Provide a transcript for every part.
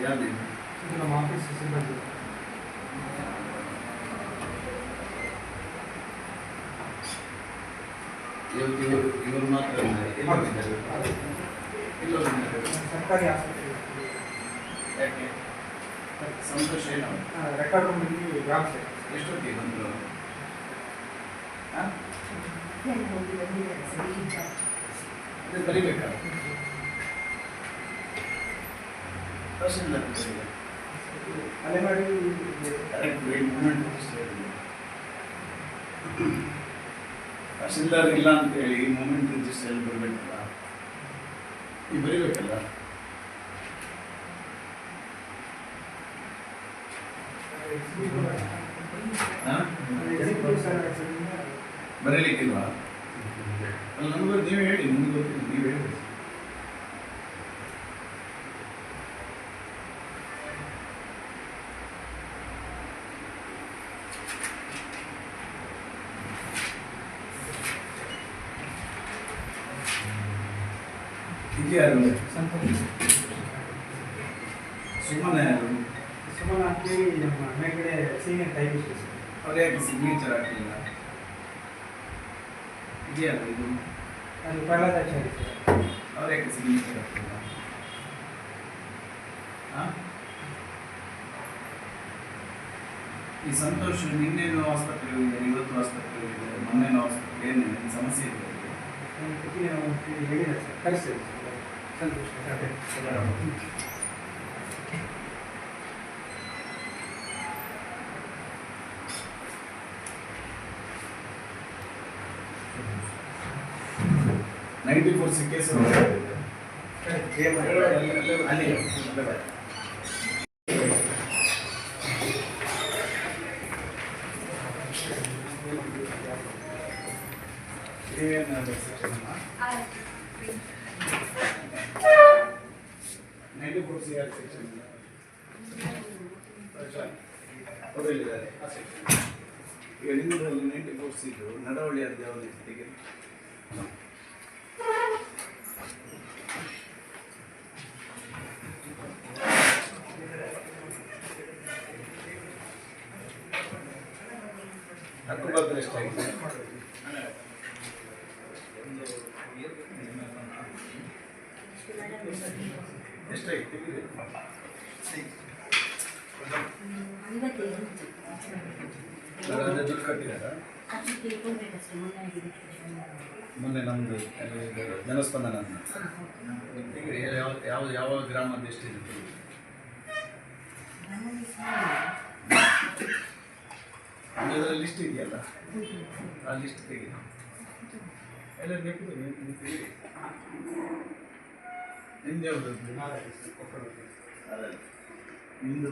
ಯಾರು ನಮ್ಮ ಆಫೀಸ್ ಸಿಬ್ಬಂದಿ. ಇವರು ಮಾತ್ರ ಸರ್ಕಾರಿ ಆಸ್ಪತ್ರೆ. ಯಾಕೆ ಸಂತೋಷ ಏನು ರೆಕಾರ್ಡ್ ರೂಮಲ್ಲಿ ಗ್ರಾಮ ಸೇವೆ. ಎಷ್ಟೊತ್ತಿಗೆ ಬಂದರು? ಅದೇ ಬರಿಬೇಕಾ? ತಹಸೀಲ್ದಾರ್ ಅಲೆ ಮಾಡಿ ತಹಸೀಲ್ದಾರ್ ಇಲ್ಲ ಅಂತೇಳಿ ಮೂಮೆಂಟ್ ರಿಜಿಸ್ಟರ್ ಬರಬೇಕಲ್ಲ, ನೀವು ಬರೀಬೇಕಲ್ಲ. ಬರೀಲಿಕ್ಕಿಲ್ವಾ? ಅಲ್ಲ, ನಮ್ಗೆ ನೀವು ಹೇಳಿ, ನಿಮ್ಗೆ ಗೊತ್ತಿಲ್ಲ, ನೀವು ಹೇಳಿ. ಯಾರು? ಸುಮ್ಮನೆ ಯಾರು? ಸುಮ್ಮನೆ ಅಂತೇಳಿ ನಮ್ಮ ಮೇಲ್ಗಡೆ ಸೀನಿಯರ್ ಟೈಪಿಸ್ಟ್. ಅವ್ರು ಯಾಕೆ ಸಿಗ್ನೇಚರ್ ಹಾಕಲಿಲ್ಲ? ಇದೆಯಲ್ಲ ಇದು, ಅದು ಪ್ರಹ್ಲಾದಾಚಾರ್ಯ ಸರ್. ಅವ್ರು ಯಾಕೆ ಸಿಗ್ನೇಚರ್ ಹಾಕಲಿಲ್ಲ? ಈ ಸಂತೋಷ್ ನಿನ್ನೇನು ಆಸ್ಪತ್ರೆಗೆ ಹೋಗಿದ್ದಾರೆ, ಇವತ್ತು ಆಸ್ಪತ್ರೆಗೆ ಹೋಗಿದ್ದಾರೆ, ಮೊನ್ನೆನೂ ಆಸ್ಪತ್ರೆ, ಏನೇನು ಸಮಸ್ಯೆ ಇದೆ? ಹೇಳಿದ್ದಾರೆ ಸರ್, ಕರೆಸ್ತೇವೆ ಸಂತೋಷ್. -4 ಕೇಸ್ ಅಲ್ಲಿ ಈಗ ನಿಮ್ಮದ್ರಲ್ಲಿ 94 ಸೀಟು ನಡವಳಿ ಅದು ಯಾವ ರೀತಿಗೆ? ಹಕ್ಕುಪತ್ರ ಎಷ್ಟಾಗಿದೆ? ಎಷ್ಟಾಗಿತ್ತು? ದುಡ್ಡು ಕಟ್ಟಿದಾರ? ಮೊನ್ನೆ ನಮ್ಮದು ಜನಸ್ಪಂದನ ಯಾವ ಯಾವ ಗ್ರಾಮದ ಎಷ್ಟಿದೆ? ಅದರ ಲಿಸ್ಟ್ ಇದೆಯಲ್ಲ, ಆ ಲಿಸ್ಟ್ ತೆಗಿ. ಎಲ್ಲ ನೆಟ್ಟಿದೆ ನಿಮ್ದು ಯಾವುದು? ನಿಮ್ಮದು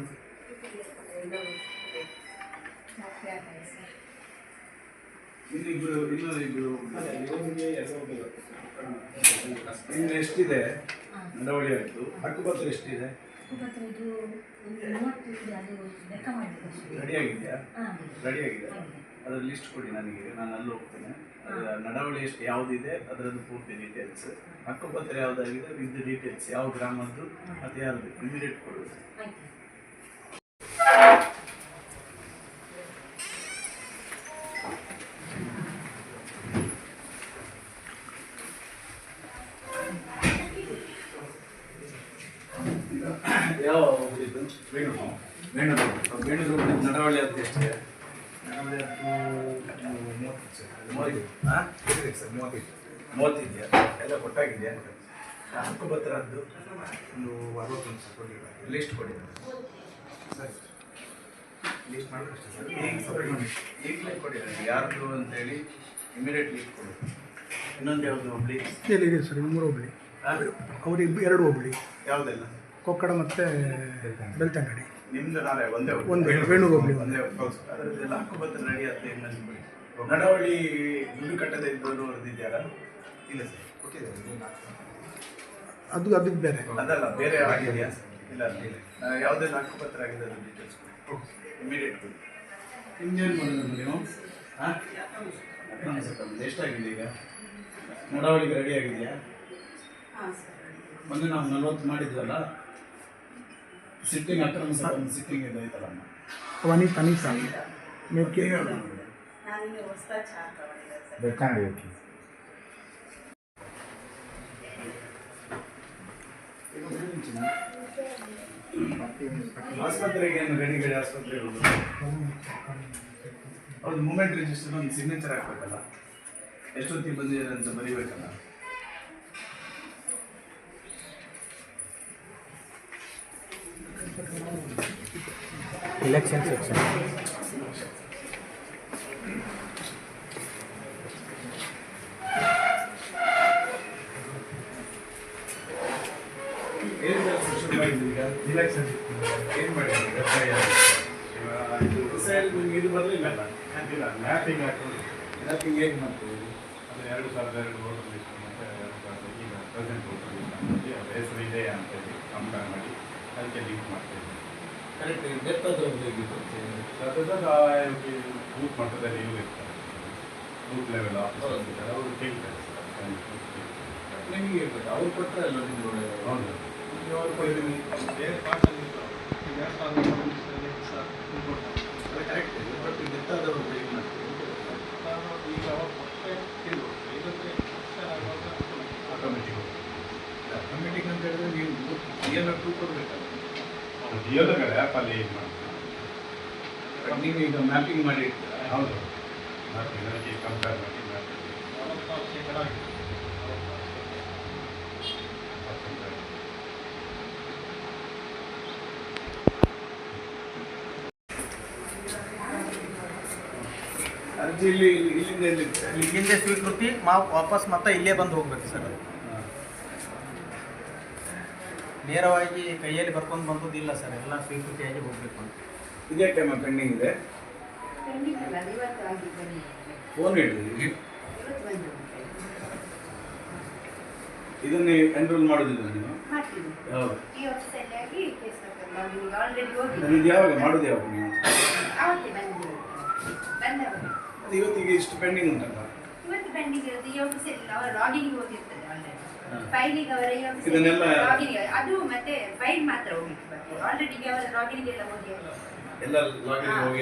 ಇನ್ನಿಬ್ಬರು ಇನ್ನು ಎಷ್ಟಿದೆ ನಡವಳಿ ಆಯಿತು? ಹಕ್ಕುಪತ್ರ ಎಷ್ಟಿದೆ? ರೆಡಿಯಾಗಿದೆಯಾ? ರೆಡಿಯಾಗಿದೆ. ಅದರ ಲಿಸ್ಟ್ ಕೊಡಿ ನನಗೆ, ನಾನು ಅಲ್ಲಿ ಹೋಗ್ತೇನೆ. ಅದರ ನಡವಳಿ ಎಷ್ಟು ಯಾವುದಿದೆ ಅದರದ್ದು ಪೂರ್ತಿ ಡೀಟೇಲ್ಸ್, ಹಕ್ಕುಪತ್ರ ಯಾವುದಾಗಿದೆ ವಿತ್ ಡೀಟೇಲ್ಸ್, ಯಾವ ಗ್ರಾಮದ್ದು ಮತ್ತು ಯಾವುದು ಇಮಿಡಿಯೇಟ್ ಕೊಡುವುದು. ಯಾವ ಇದು ವೇಣು ನಡವಳಿ ಅಂತ ಎಷ್ಟಿದೆ? ನಡವಳಿ ಸರ್ 30 ಇದೆಯಾ? ಎಲ್ಲ ಕೊಟ್ಟಾಗಿದೆಯಾ? ಹಕ್ಕುಪತ್ರದ್ದು ಒಂದು 61 ಸರ್ ಲಿಸ್ಟ್ ಕೊಡಿ ಸರ್. ಲಿಸ್ಟ್ ಮಾಡಬೇಕಷ್ಟೇ ಸರ್. ಈಗಲೇ ಕೊಡಿ ಯಾರ್ದು ಅಂತೇಳಿ ಇಮಿಡಿಯೇಟ್ ಲಿಸ್ಟ್ ಕೊಡಿ. ಇನ್ನೊಂದು ಯಾವುದು ಹೋಬಳಿ? ಎಲ್ಲಿದೆ ಸರ್? 3 ಹೋಬಳಿ. ಅವ್ರಿಗೆ 2 ಹೋಬಳಿ. ಯಾವುದೆಲ್ಲ? ಕೊಕ್ಕಡ ಮತ್ತು ಬೆಳ್ತಂಗಡಿ. ನಿಮ್ದು ನಾಳೆ ಒಂದೇ ವೇಣು ಹೋಬಳಿ ಒಂದೇ. ಅದರದ್ದೆಲ್ಲ ಹಕ್ಕುಪತ್ರ ರೆಡಿ ಅಂತ ಇನ್ನೊಂದು ಕೊಡಿ. ನಡವಳಿ ದುಡ್ಡು ಕಟ್ಟದೆ ಇದ್ದವರು ಹೊರದಿದ್ದಾರಾ? ಇಲ್ಲ ಸರ್, ಅದು ಬೇರೆ. ಅದಲ್ಲ, ಬೇರೆ ಆಗಿದೆಯಾ? ಇಲ್ಲ ಯಾವುದೆಲ್ಲ ಹಕ್ಕುಪತ್ರ ಆಗಿದೆ ಅದು ಡೀಟೇಲ್ಸ್ ಕೊಡಿ ಇಮಿಡಿಯೇಟ್ ಕೊಡಿ. ಇನ್ನೇನು ಮಾಡೋದು ನೀವು? ಎಷ್ಟಾಗಿದೆ ಈಗ? ನಡವಳಿಗೆ ರೆಡಿ ಆಗಿದೆಯಾ? ಮೊನ್ನೆ ನಾವು 40 ಮಾಡಿದ್ವಲ್ಲ, ಸಿಟ್ಟಿಂಗ್ ಅಕ್ರಮ ಸಂಬಂಧ ಸಿಟ್ಟಿಂಗ್ ಇದು ಐತಲ್ಲಮ್ಮ, वनी साहब मेरे के देखा ಆಸ್ಪತ್ರೆಗೆ ಗಡಿ ಆಸ್ಪತ್ರೆಗೆ ಹೋಗೋದು. ಅವ್ರದ್ದು ಮೂಮೆಂಟ್ ರಿಜಿಸ್ಟರ್ ಒಂದು ಸಿಗ್ನೇಚರ್ ಹಾಕ್ಬೇಕಲ್ಲ, ಎಷ್ಟೊತ್ತಿಗೆ ಬಂದಿದ್ದಾರೆ ಅಂತ ಬರೀಬೇಕಲ್ಲ. इलेक्शन सेक्शन ಏನು ಶುರು ಮಾಡಿದ್ರಿ ಈಗ? इलेक्शन ಏನು ಮಾಡಿದ್ರಿ? ಇದು ಬರಲಿಲ್ಲಲ್ಲ, ಮ್ಯಾಪಿಂಗ್ ಹಾಕೊಂಡು ಮ್ಯಾಪಿಂಗ್ ಹೇಗೆ ಮಾಡ್ತೀವಿ? ಅದು 2002 ವೋಟರ್ ಲಿಸ್ಟ್ ಮತ್ತು 2000 ಈಗ ಪ್ರೆಸೆಂಟ್ ವೋಟರ್ ಲಿಸ್ಟ್ ಅಂತೇಳಿ ಅದು ಹೆಸರು ಇದೆ ಅಂತೇಳಿ ಕಂಪೇರ್ ಮಾಡಿ ಅದಕ್ಕೆ ಲಿಂಕ್ ಮಾಡ್ತೀವಿ. ಕರೆಕ್ಟ್ ಡೆತ್ ಆದವ್ರು ಹೇಗಿತ್ತು? ಅದಕ್ಕೆ ಬೂತ್ ಮಟ್ಟದಲ್ಲಿ ಇವರು ಇರ್ತಾರೆ, ಬೂತ್ ಲೆವೆಲ್ ಆಫೀಸರ್ಸ್ ಇರ್ತಾರೆ, ಅವರು ಕೇಳ್ತಾರೆ ನಿಮಗೆ ಇರ್ಬೇಕು, ಅವ್ರು ಕೊಟ್ಟರೆ ಅಲ್ಲ ನಿಮ್ಗೆ. ಹೌದು. ಅವ್ರು ಕೊಡ್ತೀನಿ ಬೇರೆ ಪಾರ್ಟಲ್ಲಿ ಅದು ಕರೆಕ್ಟ್ ಇದೆ, ಬಟ್ ಡೆತ್ ಆದವ್ರು ಹೇಗೆ ಮಾಡ್ತೀವಿ? ಈಗ ಅವ್ರು ಕೊಟ್ಟರೆ ಆಟೋಮೆಟಿಕ್ ಆಟೋಮೆಟಿಕ್ ಅಂತ ಹೇಳಿದ್ರೆ ನೀವು ರಿಯಲ್ ಟೂ ಕೊಡಬೇಕಲ್ಲ. ಜಿಯೋದ ಆ್ಯಪಲ್ಲಿ ಇದು ಮಾಡ್ತೀವಿ. ಬಟ್ ನೀವು ಈಗ ಮ್ಯಾಪಿಂಗ್ ಮಾಡಿ ಇರ್ತೀರಾ? ಹೌದು, ಮ್ಯಾಪಿಂಗ್ ಅದಕ್ಕೆ ಕಂಪೇರ್ ಮಾಡಿ ಮ್ಯಾಪಿಂಗ್ ಅರ್ಜಿ ಇಲ್ಲಿಂದ ಎಲ್ಲಿರುತ್ತೆ? ಇಲ್ಲಿಂದ ಸ್ವೀಕೃತಿ ವಾಪಸ್ ಮತ್ತೆ ಇಲ್ಲೇ ಬಂದು ಹೋಗ್ಬೇಕು ಸರ್. ನೇರವಾಗಿ ಕೈಯಲ್ಲಿ ಬರ್ಕೊಂಡು ಬಂದದಿಲ್ಲ ಸರ್, ಎಲ್ಲ ಸ್ವೀಕೃತಿಯಾಗಿ ಹೋಗ್ಬೇಕು ಅಂತ. ಇದೇ ಟೈಮ್ ಪೆಂಡಿಂಗ್ ಇದೆ. ಫೋನ್ ಹಿಡಿದ್ರಿ, ಇದನ್ನೇ ಎನ್ರೋಲ್ ಮಾಡೋದಿಲ್ಲ ನೀವು? ಹೌದು. ಇದು ಯಾವಾಗ ಮಾಡೋದು, ಯಾವಾಗ ನೀವು? ಅದು ಇವತ್ತಿಗೆ ಇಷ್ಟು ಪೆಂಡಿಂಗ್ ಉಂಟಲ್ಲ? ಇವತ್ತು ಪೆಂಡಿಂಗ್ ಇರುತ್ತೆ, ಇವತ್ತು ಸೆಲ್ ಅವರ ಲಾಗಿನ್ಗೆ ಹೋಗಿರ್ತದೆ ಆಲ್ರೆಡಿ. ಫೈಲಿಗೆ ಅವರ ಇದನ್ನೆಲ್ಲ ಲಾಗಿನ್ ಅದು ಮತ್ತೆ ಫೈಲ್ ಮಾತ್ರ ಹೋಗಿತ್ತು. ಆಲ್ರೆಡಿ ಅವರ ಲಾಗಿನ್ಗೆ ಎಲ್ಲ ಹೋಗಿ ಎಲ್ಲ ಲಾಗಿನ್ ಹೋಗಿ